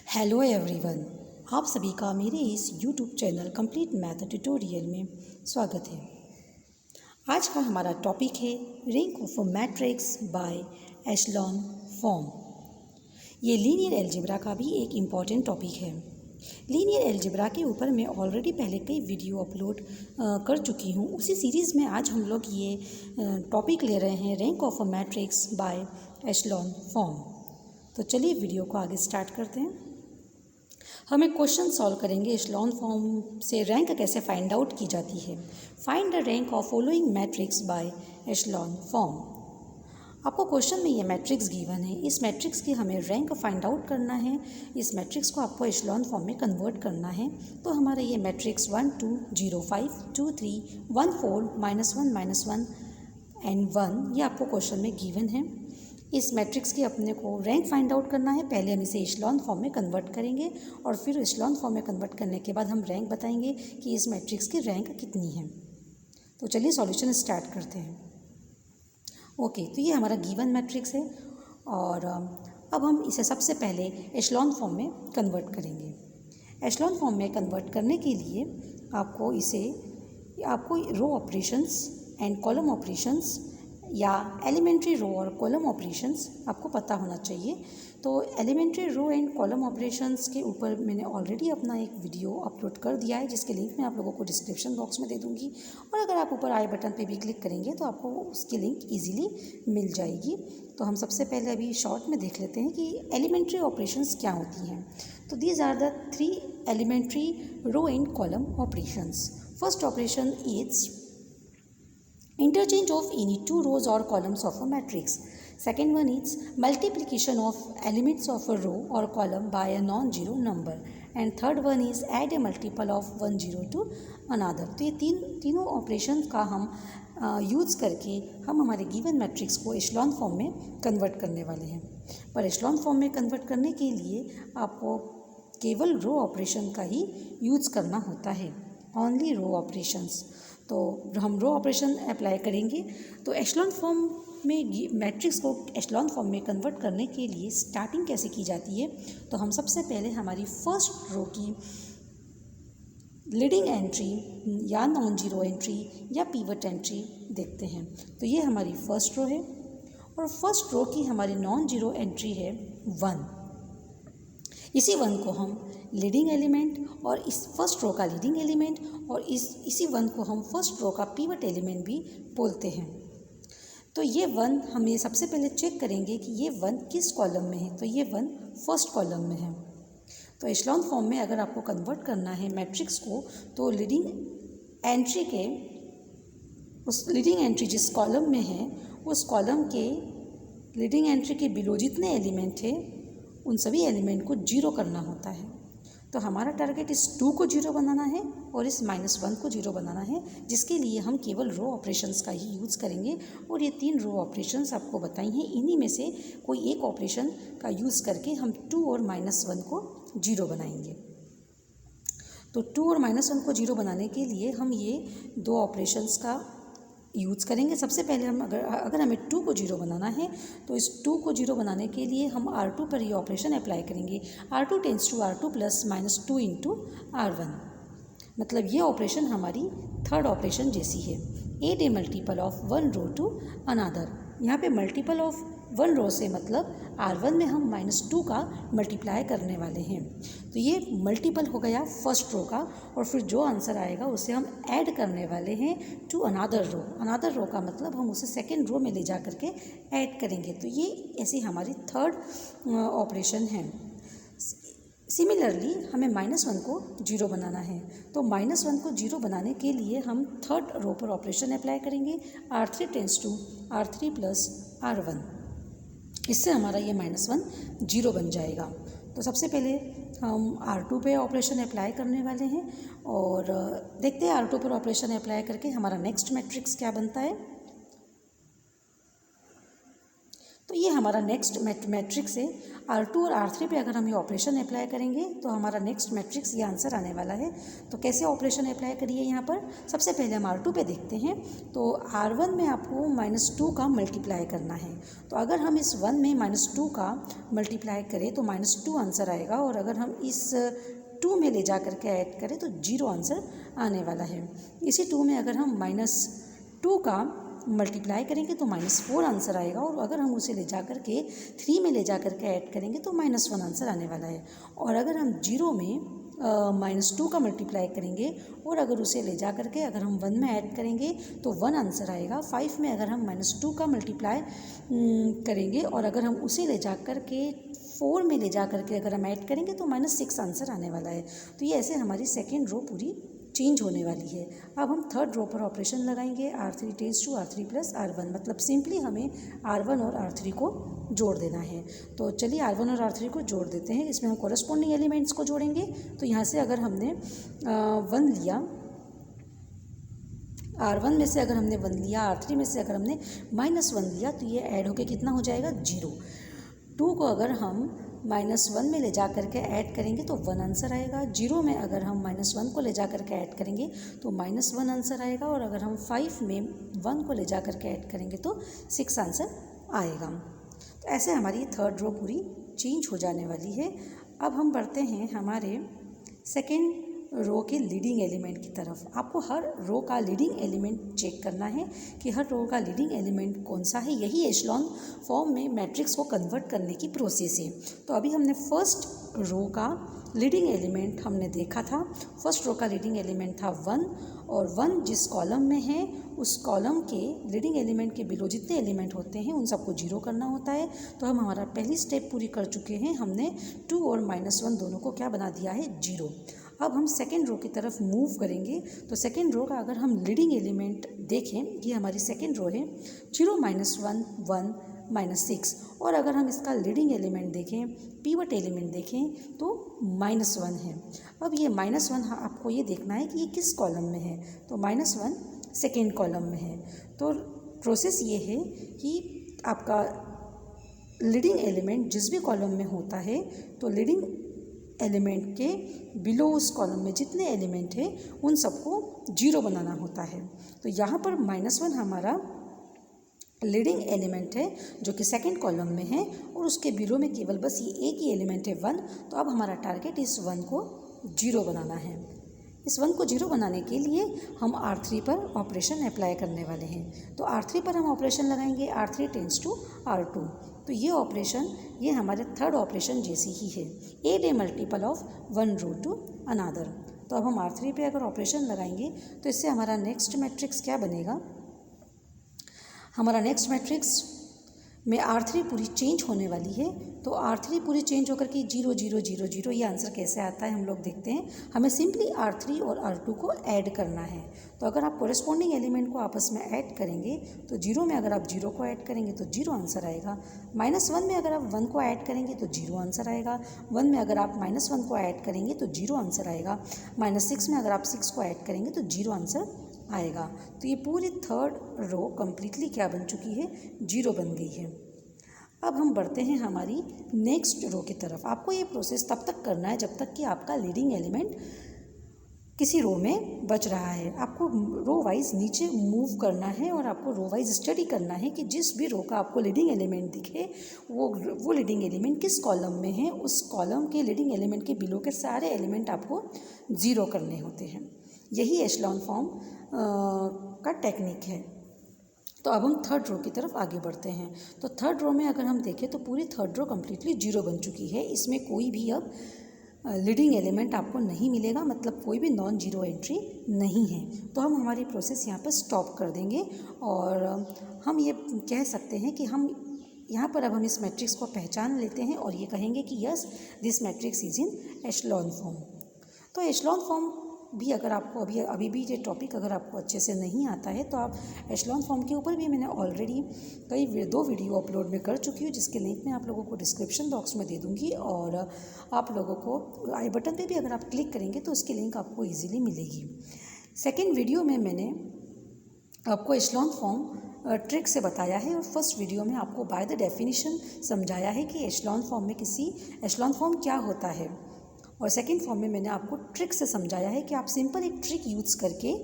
Hello everyone, आप सभी का मेरे इस YouTube channel complete math tutorial में स्वागत है। आज का हमारा टॉपिक है rank of a matrix bye echelon form. ये लीनियर अलजेब्रा का भी एक इम्पॉर्टेंट टॉपिक है। लीनियर अलजेब्रा के ऊपर मैं ऑलरेडी पहले कई वीडियो अपलोड कर चुकी हूँ। उसी सीरीज़ में आज हम लोग ये टॉपिक ले रहे हैं rank of a matrix bye echelon form. तो चलिए वीडियो को आगे स्टार्ट करते हैं। हम एक क्वेश्चन सॉल्व करेंगे एशलॉन फॉर्म से रैंक कैसे फाइंड आउट की जाती है। Find the rank of following matrix bye echelon form. आपको क्वेश्चन में ये मैट्रिक्स गिवन है, इस मैट्रिक्स की हमें रैंक फाइंड आउट करना है। इस मैट्रिक्स को आपको एशलॉन फॉर्म में कन्वर्ट करना है। तो हमारा ये मैट्रिक्स 1 2 0 5 2 3 1 4 -1 एंड 1 ये आपको क्वेश्चन में गिवन है। इस मैट्रिक्स की अपने को रैंक फाइंड आउट करना है। पहले हम इसे एशलॉन फॉर्म में कन्वर्ट करेंगे और फिर एशलॉन फॉर्म में कन्वर्ट करने के बाद हम रैंक बताएंगे कि इस मैट्रिक्स की रैंक कितनी है। तो चलिए सॉल्यूशन स्टार्ट करते हैं। ओके, तो ये हमारा गिवन मैट्रिक्स है और अब हम इसे सबसे पहले एशलॉन फॉर्म में कन्वर्ट करेंगे। एशलॉन फॉर्म में कन्वर्ट करने के लिए आपको row operations and column operations या एलिमेंट्री रो और कॉलम ऑपरेशंस आपको पता होना चाहिए। तो elementary row and column operations के ऊपर मैंने ऑलरेडी अपना एक वीडियो अपलोड कर दिया है, जिसके लिंक मैं आप लोगों को डिस्क्रिप्शन बॉक्स में दे दूँगी। और अगर आप ऊपर आई बटन पे भी क्लिक करेंगे तो आपको उसकी लिंक ईजिली मिल जाएगी। तो हम सबसे पहले अभी शॉर्ट में देख लेते हैं कि एलिमेंट्री ऑपरेशंस क्या होती हैं। तो these are the 3 elementary row and column operations. First operation is interchange of any two rows or columns of a matrix. Second one is multiplication of elements of a row or column by a non-zero number. And third one is add a multiple of one zero to another. तो ये तीनों operation का हम use करके हम हमारे given matrix को echelon form में कन्वर्ट करने वाले हैं। पर एशलॉन फॉर्म में कन्वर्ट करने के लिए आपको केवल रो ऑपरेशन का ही यूज़ करना होता है, ओनली रो ऑपरेशंस। तो हम रो ऑपरेशन अप्लाई करेंगे। तो एशलॉन फॉर्म में मैट्रिक्स को एशलॉन फॉर्म में कन्वर्ट करने के लिए स्टार्टिंग कैसे की जाती है। तो हम सबसे पहले हमारी फर्स्ट रो की लीडिंग एंट्री या नॉन जीरो एंट्री या पीवट एंट्री देखते हैं। तो ये हमारी फर्स्ट रो है और फर्स्ट रो की हमारी नॉन जीरो एंट्री है 1। इसी 1 को हम लीडिंग एलिमेंट और इस फर्स्ट रो का लीडिंग एलिमेंट और इसी 1 को हम फर्स्ट रो का पीवट एलिमेंट भी बोलते हैं। तो ये 1 हम ये सबसे पहले चेक करेंगे कि ये 1 किस कॉलम में है। तो ये 1 फर्स्ट कॉलम में है। तो एशलॉन फॉर्म में अगर आपको कन्वर्ट करना है मैट्रिक्स को, तो लीडिंग एंट्री जिस कॉलम में है उस कॉलम के लीडिंग एंट्री के बिलो जितने एलिमेंट है उन सभी एलिमेंट को 0 करना होता है। तो हमारा टारगेट इस 2 को 0 बनाना है और इस -1 को 0 बनाना है, जिसके लिए हम केवल रो ऑपरेशंस का ही यूज़ करेंगे। और ये 3 रो ऑपरेशंस आपको बताई हैं, इन्हीं में से कोई एक ऑपरेशन का यूज़ करके हम 2 और -1 को 0 बनाएंगे। तो 2 और -1 को 0 बनाने के लिए हम ये 2 ऑपरेशंस का यूज़ करेंगे। सबसे पहले हम अगर हमें 2 को 0 बनाना है तो इस 2 को 0 बनाने के लिए हम R2 पर ये ऑपरेशन अप्लाई करेंगे। R2 tends to R2 plus -2 into R1। मतलब ये ऑपरेशन हमारी थर्ड ऑपरेशन जैसी है। Add a multiple of one row to another. यहाँ पे मल्टीपल ऑफ 1 रो से मतलब R1 में हम -2 का मल्टीप्लाई करने वाले हैं। तो ये मल्टीपल हो गया फर्स्ट रो का और फिर जो आंसर आएगा उसे हम ऐड करने वाले हैं to another row. Another row का मतलब हम उसे सेकेंड रो में ले जा करके ऐड करेंगे। तो ये ऐसी हमारी थर्ड ऑपरेशन है। सिमिलरली हमें -1 को 0 बनाना है। तो -1 को 0 बनाने के लिए हम थर्ड रो पर ऑपरेशन अप्लाई करेंगे। R3 tends to R3 plus R1। इससे हमारा ये -1 0 बन जाएगा। तो सबसे पहले हम R2 पे ऑपरेशन अप्लाई करने वाले हैं और देखते हैं R2 पर ऑपरेशन अप्लाई करके हमारा नेक्स्ट मैट्रिक्स क्या बनता है। तो ये हमारा नेक्स्ट मैट्रिक्स है। R2 और R3 पे अगर हम ये ऑपरेशन अप्लाई करेंगे तो हमारा नेक्स्ट मैट्रिक्स ये आंसर आने वाला है। तो कैसे ऑपरेशन अप्लाई करिए यहाँ पर, सबसे पहले हम R2 पे देखते हैं। तो R1 में आपको -2 का मल्टीप्लाई करना है। तो अगर हम इस 1 में -2 का मल्टीप्लाई करें तो -2 आंसर आएगा, और अगर हम इस 2 में ले जा कर के ऐड करें तो 0 आंसर आने वाला है। इसी 2 में अगर हम -2 का मल्टीप्लाई करेंगे तो -4 आंसर आएगा, और अगर हम उसे ले जा कर के 3 में ले जा कर के ऐड करेंगे तो -1 आंसर आने वाला है। और अगर हम 0 में -2 का मल्टीप्लाई करेंगे और अगर उसे ले जा कर के अगर हम 1 में ऐड करेंगे तो 1 आंसर आएगा। 5 में अगर हम -2 का मल्टीप्लाई करेंगे और अगर हम उसे ले जा कर के 4 में ले जा कर के अगर हम ऐड करेंगे तो -6 आंसर आने वाला है। तो ये ऐसे हमारी सेकेंड रो पूरी चेंज होने वाली है। अब हम थर्ड रो पर ऑपरेशन लगाएंगे, R3 tense to R3 plus R1, मतलब सिंपली हमें R1 और R3 को जोड़ देना है। तो चलिए R1 और R3 को जोड़ देते हैं। इसमें हम कोरस्पॉन्डिंग एलिमेंट्स को जोड़ेंगे। तो यहाँ से अगर हमने 1 लिया, R1 में से अगर हमने 1 लिया, R3 में से अगर हमने -1 लिया, तो ये ऐड होके कितना हो जाएगा 0। 2 को अगर हम -1 में ले जा कर के ऐड करेंगे तो 1 आंसर आएगा। 0 में अगर हम -1 को ले जा कर के ऐड करेंगे तो -1 आंसर आएगा, और अगर हम 5 में 1 को ले जा कर के ऐड करेंगे तो 6 आंसर आएगा। तो ऐसे हमारी थर्ड रो पूरी चेंज हो जाने वाली है। अब हम बढ़ते हैं हमारे सेकेंड रो के लीडिंग एलिमेंट की तरफ। आपको हर रो का लीडिंग एलिमेंट चेक करना है कि हर रो का लीडिंग एलिमेंट कौन सा है। यही एशलॉन फॉर्म में मैट्रिक्स को कन्वर्ट करने की प्रोसेस है। तो अभी हमने फर्स्ट रो का लीडिंग एलिमेंट हमने देखा था। फर्स्ट रो का लीडिंग एलिमेंट था 1, और 1 जिस कॉलम में है उस कॉलम के लीडिंग एलिमेंट के बिलो जितने एलिमेंट होते हैं उन सबको 0 करना होता है। तो हम हमारा पहली स्टेप पूरी कर चुके हैं। हमने 2 और -1 दोनों को क्या बना दिया है 0। अब हम सेकेंड रो की तरफ मूव करेंगे। तो सेकेंड रो का अगर हम लीडिंग एलिमेंट देखें, ये हमारी सेकेंड रो है, 0 -1 1 -6, और अगर हम इसका लीडिंग एलिमेंट देखें, पीवट एलिमेंट देखें तो -1 है। अब ये -1 आपको ये देखना है कि ये किस कॉलम में है। तो -1 सेकेंड कॉलम में है। तो प्रोसेस ये है कि आपका लीडिंग एलिमेंट जिस भी कॉलम में होता है तो लीडिंग एलिमेंट के बिलो उस कॉलम में जितने एलिमेंट हैं उन सबको 0 बनाना होता है। तो यहाँ पर -1 हमारा लीडिंग एलिमेंट है जो कि सेकंड कॉलम में है, और उसके बिलो में केवल बस ये एक ही एलिमेंट है 1। तो अब हमारा टारगेट इस 1 को 0 बनाना है। इस 1 को 0 बनाने के लिए हम R3 पर ऑपरेशन अप्लाई करने वाले हैं। तो R3 पर हम ऑपरेशन लगाएंगे, R3 टेंस टू R2। तो ये ऑपरेशन ये हमारे थर्ड ऑपरेशन जैसी ही है, add a multiple of 1 row to another. तो अब हम R3 पे अगर ऑपरेशन लगाएंगे तो इससे हमारा नेक्स्ट मैट्रिक्स क्या बनेगा, हमारा नेक्स्ट मैट्रिक्स में R3 पूरी चेंज होने वाली है। तो R3 पूरी चेंज होकर के 0 0 0 0, ये आंसर कैसे आता है हम लोग देखते हैं। हमें सिंपली R3 और R2 को ऐड करना है। तो अगर आप कोरेस्पॉन्डिंग एलिमेंट को आपस में ऐड करेंगे तो 0 में अगर आप 0 को ऐड करेंगे तो 0 आंसर आएगा। -1 में अगर आप 1 को ऐड करेंगे तो 0 आंसर आएगा। 1 में अगर आप -1 को ऐड करेंगे तो 0 आंसर आएगा। -6 में अगर आप 6 को ऐड करेंगे तो 0 आंसर आएगा। तो ये पूरी थर्ड रो कम्प्लीटली क्या बन चुकी है, 0 बन गई है। अब हम बढ़ते हैं हमारी नेक्स्ट रो की तरफ। आपको ये प्रोसेस तब तक करना है जब तक कि आपका लीडिंग एलिमेंट किसी रो में बच रहा है। आपको रो वाइज नीचे मूव करना है और आपको रो वाइज स्टडी करना है कि जिस भी रो का आपको लीडिंग एलिमेंट दिखे वो लीडिंग एलिमेंट किस कॉलम में है, उस कॉलम के लीडिंग एलिमेंट के बिलो के सारे एलिमेंट आपको 0 करने होते हैं। यही एशलॉन फॉर्म का टेक्निक है। तो अब हम थर्ड रो की तरफ आगे बढ़ते हैं। तो थर्ड रो में अगर हम देखें तो पूरी थर्ड रो कम्प्लीटली 0 बन चुकी है। इसमें कोई भी अब लीडिंग एलिमेंट आपको नहीं मिलेगा, मतलब कोई भी नॉन जीरो एंट्री नहीं है। तो हम हमारी प्रोसेस यहाँ पर स्टॉप कर देंगे और हम ये कह सकते हैं कि हम यहाँ पर अब हम इस मैट्रिक्स को पहचान लेते हैं और ये कहेंगे कि yes this matrix is in echelon form. तो एशलॉन फॉर्म भी अगर आपको अभी भी ये टॉपिक अगर आपको अच्छे से नहीं आता है तो आप एशलॉन फॉर्म के ऊपर भी मैंने ऑलरेडी दो वीडियो अपलोड में कर चुकी हूँ, जिसके लिंक मैं आप लोगों को डिस्क्रिप्शन बॉक्स में दे दूँगी और आप लोगों को आई बटन पे भी अगर आप क्लिक करेंगे तो उसकी लिंक आपको ईजिली मिलेगी। सेकेंड वीडियो में मैंने आपको एशलॉन फॉर्म ट्रिक से बताया है और फर्स्ट वीडियो में आपको बाय द डेफिनेशन समझाया है कि एशलॉन फॉर्म में एशलॉन फॉर्म क्या होता है, और सेकंड फॉर्म में मैंने आपको ट्रिक से समझाया है कि आप सिंपल एक ट्रिक यूज़ करके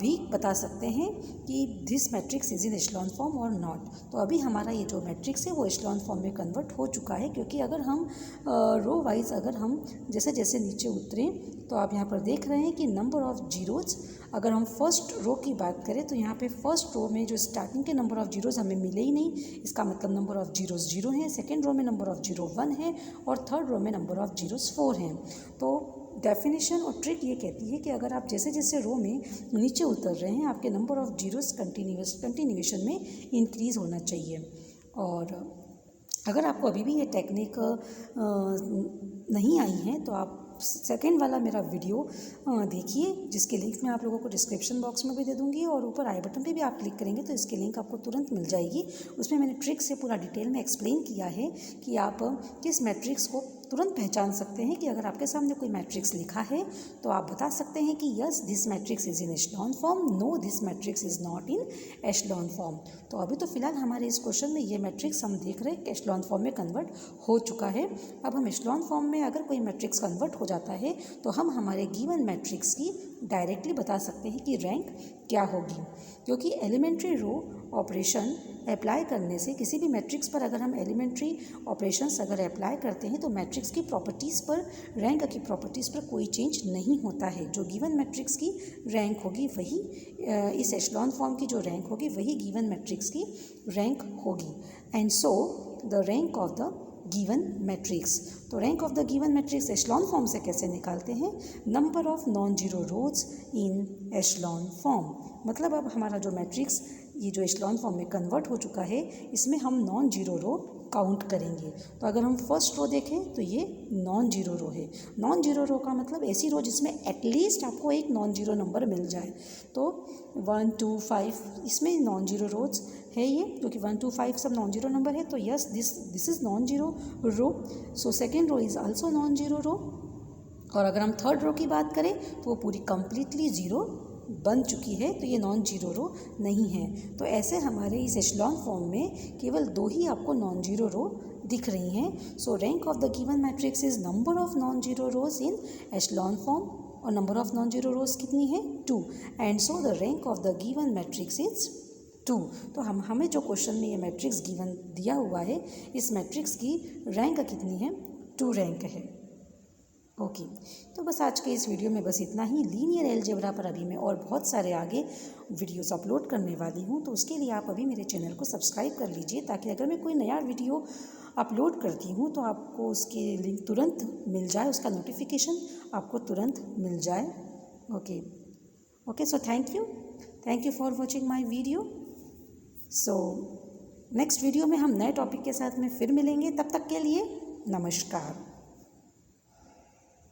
भी बता सकते हैं कि this matrix is in echelon form और नॉट। तो अभी हमारा ये जो मैट्रिक्स है वो एशलॉन फॉर्म में कन्वर्ट हो चुका है, क्योंकि अगर हम रो वाइज अगर हम जैसे जैसे नीचे उतरें तो आप यहाँ पर देख रहे हैं कि नंबर ऑफ़ जीरोज़, अगर हम फर्स्ट रो की बात करें तो यहाँ पे फर्स्ट रो में जो स्टार्टिंग के नंबर ऑफ़ जीरोज़ हमें मिले ही नहीं, इसका मतलब नंबर ऑफ़ जीरोज़ 0 हैं। सेकेंड रो में नंबर ऑफ़ जीरो 1 है और थर्ड रो में नंबर ऑफ़ जीरोज़ 4 हैं। तो डेफिनेशन और ट्रिक ये कहती है कि अगर आप जैसे जैसे रो में नीचे उतर रहे हैं आपके नंबर ऑफ़ जीरोज़ कंटिन्यूएशन में इंक्रीज़ होना चाहिए। और अगर आपको अभी भी ये टेक्निक नहीं आई है तो आप सेकेंड वाला मेरा वीडियो देखिए, जिसके लिंक मैं आप लोगों को डिस्क्रिप्शन बॉक्स में भी दे दूँगी और ऊपर आई बटन पे भी आप क्लिक करेंगे तो इसकी लिंक आपको तुरंत मिल जाएगी। उसमें मैंने ट्रिक से पूरा डिटेल में एक्सप्लेन किया है कि आप किस मैट्रिक्स को तुरंत पहचान सकते हैं कि अगर आपके सामने कोई मैट्रिक्स लिखा है तो आप बता सकते हैं कि yes this matrix is in echelon form, no this matrix is not in echelon form. तो अभी तो फिलहाल हमारे इस क्वेश्चन में ये मैट्रिक्स हम देख रहे हैं कि एशलॉन फॉर्म में कन्वर्ट हो चुका है। अब हम एशलॉन फॉर्म में अगर कोई मैट्रिक्स कन्वर्ट हो जाता है तो हम हमारे गिवन मैट्रिक्स की डायरेक्टली बता सकते हैं कि रैंक क्या होगी, क्योंकि एलिमेंट्री रो ऑपरेशन अप्लाई करने से किसी भी मैट्रिक्स पर अगर हम एलिमेंट्री ऑपरेशंस अगर अप्लाई करते हैं तो मैट्रिक्स की प्रॉपर्टीज़ पर, रैंक की प्रॉपर्टीज़ पर कोई चेंज नहीं होता है। जो गिवन मैट्रिक्स की रैंक होगी वही इस एशलॉन फॉर्म की जो रैंक होगी वही गिवन मैट्रिक्स की रैंक होगी। And so the rank of the given matrix, तो rank of the given matrix echelon form से कैसे निकालते हैं? Number of non zero rows in echelon form. मतलब अब हमारा जो मैट्रिक्स ये जो एशलॉन फॉर्म में कन्वर्ट हो चुका है इसमें हम नॉन जीरो रो काउंट करेंगे। तो अगर हम फर्स्ट रो देखें तो ये नॉन जीरो रो है। नॉन जीरो रो का मतलब ऐसी रो जिसमें एटलीस्ट आपको एक नॉन जीरो नंबर मिल जाए। तो 1 2 5 इसमें नॉन जीरो रोज है ये, क्योंकि 1 2 5 सब नॉन जीरो नंबर है। तो yes this is non zero row. So second row is also non zero row. और अगर हम थर्ड रो की बात करें तो वो पूरी कंप्लीटली ज़ीरो बन चुकी है, तो ये नॉन जीरो रो नहीं है। तो ऐसे हमारे इस एशलॉन फॉर्म में केवल दो ही आपको नॉन जीरो रो दिख रही हैं। So rank of the given matrix is number of non zero rows in echelon form, और number of non zero rows कितनी है? 2। And so the rank of the given matrix is 2। तो हमें जो question में ये मैट्रिक्स गिवन दिया हुआ है इस मैट्रिक्स की रैंक कितनी है? 2 रैंक है। ओके तो बस आज के इस वीडियो में बस इतना ही। लीनियर अलजेब्रा पर अभी मैं और बहुत सारे आगे वीडियोस अपलोड करने वाली हूँ, तो उसके लिए आप अभी मेरे चैनल को सब्सक्राइब कर लीजिए, ताकि अगर मैं कोई नया वीडियो अपलोड करती हूँ तो आपको उसकी लिंक तुरंत मिल जाए, उसका नोटिफिकेशन आपको तुरंत मिल जाए। Okay so thank you for watching my video. So next video में हम नए टॉपिक के साथ में फिर मिलेंगे, तब तक के लिए नमस्कार।